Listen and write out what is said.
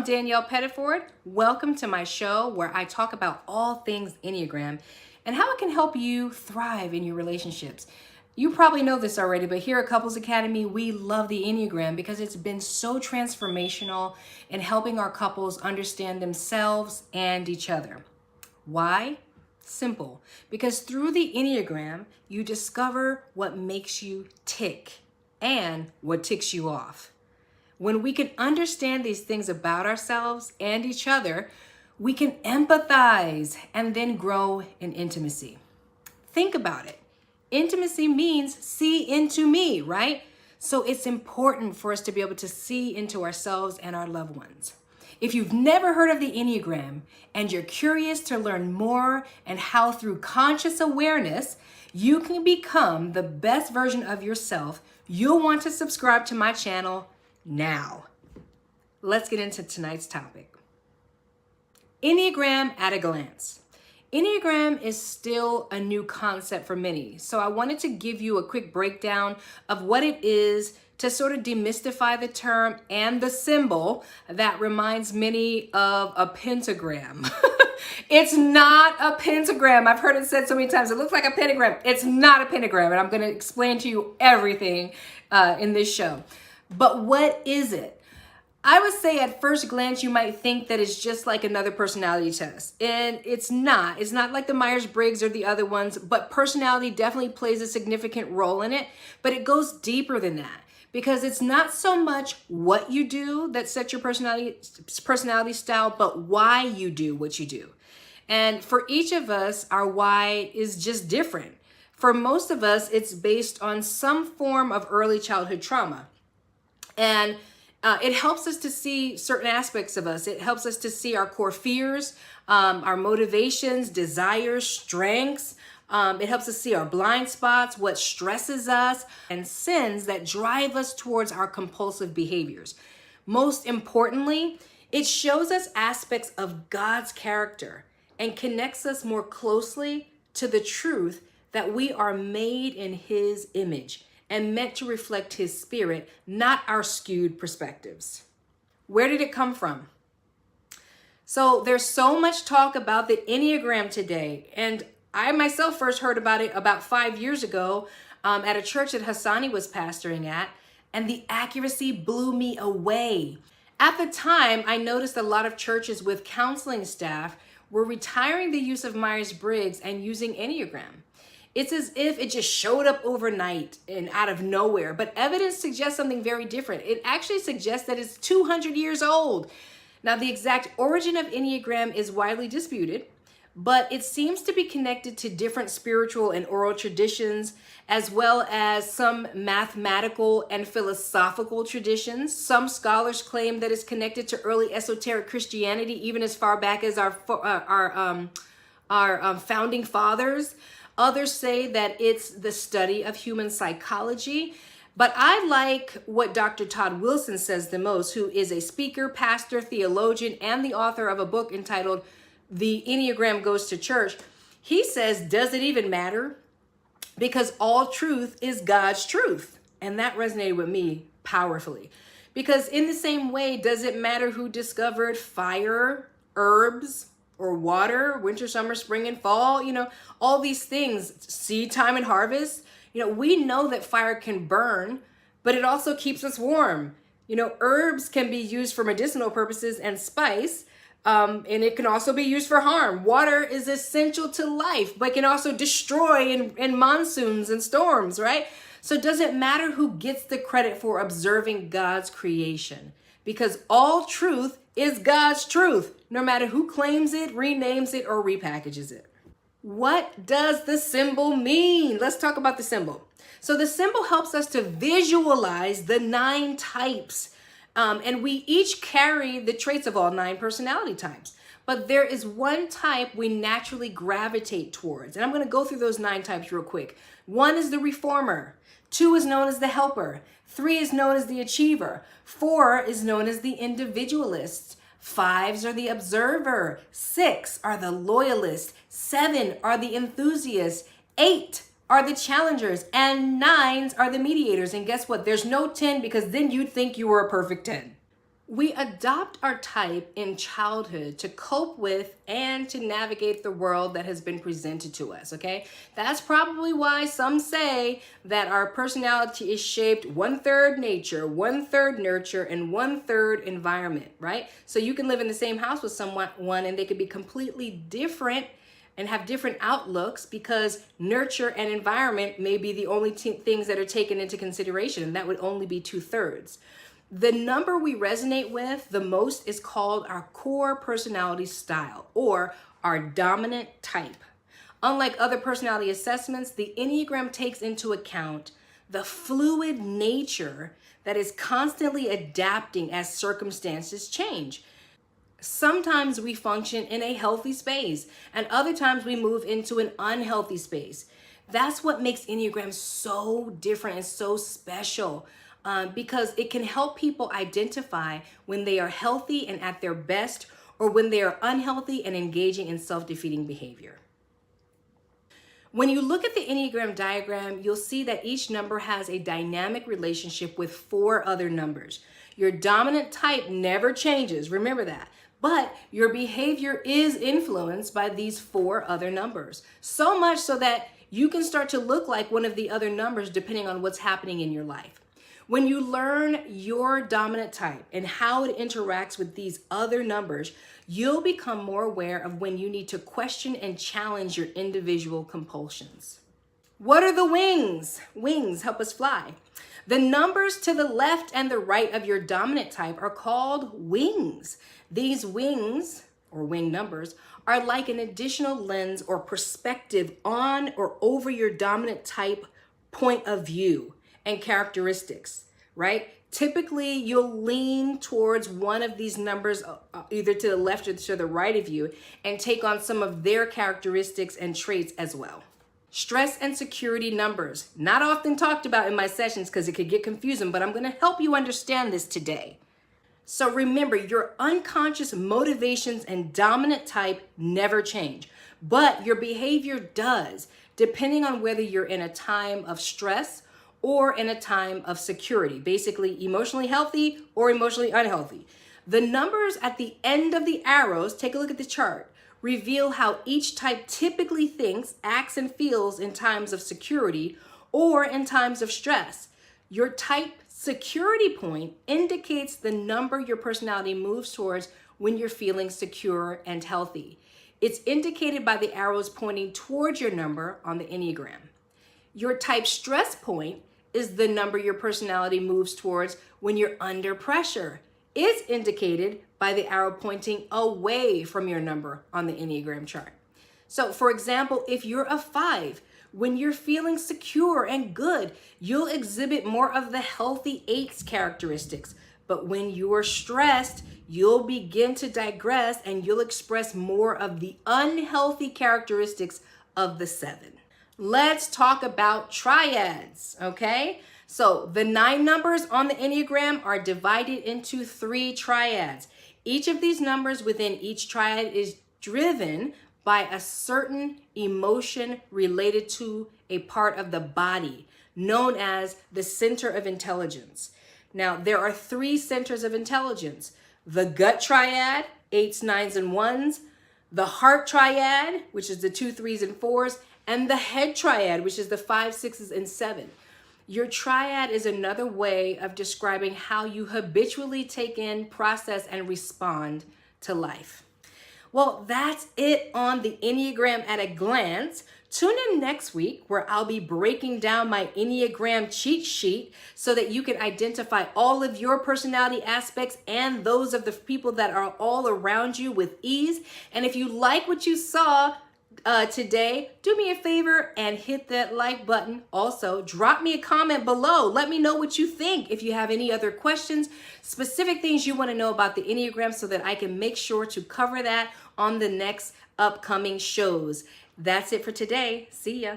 Danielle Pettiford. Welcome to my show where I talk about all things Enneagram and how it can help you thrive in your relationships. You probably know this already, but here at Couples Academy, we love the Enneagram because it's been so transformational in helping our couples understand themselves and each other. Why? Simple. Because through the Enneagram, you discover what makes you tick and what ticks you off. When we can understand these things about ourselves and each other, we can empathize and then grow in intimacy. Think about it. Intimacy means see into me, right? So it's important for us to be able to see into ourselves and our loved ones. If you've never heard of the Enneagram and you're curious to learn more and how through conscious awareness you can become the best version of yourself, you'll want to subscribe to my channel now. Let's get into tonight's topic. Enneagram at a glance. Enneagram is still a new concept for many, so I wanted to give you a quick breakdown of what it is to sort of demystify the term and the symbol that reminds many of a pentagram. It's not a pentagram. I've heard it said so many times. It looks like a pentagram. It's not a pentagram, and I'm going to explain to you everything in this show. But what is it? I would say at first glance, you might think that it's just like another personality test. And it's not. It's not like the Myers-Briggs or the other ones, but personality definitely plays a significant role in it. But it goes deeper than that because it's not so much what you do that sets your personality style, but why you do what you do. And for each of us, our why is just different. For most of us, it's based on some form of early childhood trauma. And it helps us to see certain aspects of us. It helps us to see our core fears, our motivations, desires, strengths. It helps us see our blind spots, what stresses us, and sins that drive us towards our compulsive behaviors. Most importantly, it shows us aspects of God's character and connects us more closely to the truth that we are made in His image and meant to reflect His spirit, not our skewed perspectives. Where did it come from? So there's so much talk about the Enneagram today, and I myself first heard about it about 5 years ago at a church that Hassani was pastoring at, and the accuracy blew me away. At the time, I noticed a lot of churches with counseling staff were retiring the use of Myers-Briggs and using Enneagram. It's as if it just showed up overnight and out of nowhere, but evidence suggests something very different. It actually suggests that it's 200 years old. Now, the exact origin of Enneagram is widely disputed, but it seems to be connected to different spiritual and oral traditions, as well as some mathematical and philosophical traditions. Some scholars claim that it's connected to early esoteric Christianity, even as far back as our founding fathers. Others say that it's the study of human psychology, but I like what Dr. Todd Wilson says the most, who is a speaker, pastor, theologian, and the author of a book entitled The Enneagram Goes to Church. He says, does it even matter? Because all truth is God's truth. And that resonated with me powerfully. Because in the same way, does it matter who discovered fire, herbs, or water, winter, summer, spring, and fall, all these things, seed time and harvest. We know that fire can burn, but it also keeps us warm. Herbs can be used for medicinal purposes and spice, and it can also be used for harm. Water is essential to life, but can also destroy in monsoons and storms, right? So does it matter who gets the credit for observing God's creation? Because all truth is God's truth, no matter who claims it, renames it, or repackages it. What does the symbol mean? Let's talk about the symbol. So the symbol helps us to visualize the 9 types, and we each carry the traits of all 9 personality types. But there is one type we naturally gravitate towards, and I'm going to go through those 9 types real quick. 1 is the reformer. 2 is known as the helper. 3 is known as the achiever. 4 is known as the individualist. 5s are the observer. 6 are the loyalist. 7 are the enthusiasts. 8 are the challengers. And 9s are the mediators. And guess what? There's no 10 because then you'd think you were a perfect 10. We adopt our type in childhood to cope with and to navigate the world that has been presented to us, okay? That's probably why some say that our personality is shaped 1/3 nature, 1/3 nurture, and 1/3 environment, right? So you can live in the same house with someone and they could be completely different and have different outlooks because nurture and environment may be the only things that are taken into consideration. That would only be 2/3. The number we resonate with the most is called our core personality style or our dominant type. Unlike other personality assessments, the Enneagram takes into account the fluid nature that is constantly adapting as circumstances change. Sometimes we function in a healthy space, and other times we move into an unhealthy space. That's what makes Enneagram so different and so special. Because it can help people identify when they are healthy and at their best, or when they are unhealthy and engaging in self-defeating behavior. When you look at the Enneagram diagram, you'll see that each number has a dynamic relationship with 4 other numbers. Your dominant type never changes, remember that. But your behavior is influenced by these 4 other numbers. So much so that you can start to look like one of the other numbers depending on what's happening in your life. When you learn your dominant type and how it interacts with these other numbers, you'll become more aware of when you need to question and challenge your individual compulsions. What are the wings? Wings help us fly. The numbers to the left and the right of your dominant type are called wings. These wings, or wing numbers, are like an additional lens or perspective on or over your dominant type point of view and characteristics, right? Typically, you'll lean towards one of these numbers, either to the left or to the right of you, and take on some of their characteristics and traits as well. Stress and security numbers, not often talked about in my sessions because it could get confusing, but I'm going to help you understand this today. So remember, your unconscious motivations and dominant type never change, but your behavior does, depending on whether you're in a time of stress or in a time of security, basically emotionally healthy or emotionally unhealthy. The numbers at the end of the arrows, take a look at the chart, reveal how each type typically thinks, acts, and feels in times of security or in times of stress. Your type security point indicates the number your personality moves towards when you're feeling secure and healthy. It's indicated by the arrows pointing towards your number on the Enneagram. Your type stress point is the number your personality moves towards when you're under pressure. It's indicated by the arrow pointing away from your number on the Enneagram chart. So for example, if you're a 5, when you're feeling secure and good, you'll exhibit more of the healthy 8's characteristics. But when you're stressed, you'll begin to digress and you'll express more of the unhealthy characteristics of the 7. Let's talk about triads, okay? So the 9 numbers on the Enneagram are divided into 3 triads. Each of these numbers within each triad is driven by a certain emotion related to a part of the body known as the center of intelligence. Now, there are 3 centers of intelligence: the gut triad, 8s, 9s, and 1s, the heart triad, which is the 2, 3s, and 4s, and the head triad, which is the 5, 6s, and 7. Your triad is another way of describing how you habitually take in, process, and respond to life. Well, that's it on the Enneagram at a glance. Tune in next week where I'll be breaking down my Enneagram cheat sheet so that you can identify all of your personality aspects and those of the people that are all around you with ease. And if you like what you saw today, do me a favor and hit that like button. Also, drop me a comment below. Let me know what you think. If you have any other questions, specific things you want to know about the Enneagram so that I can make sure to cover that on the next upcoming shows. That's it for today. See ya.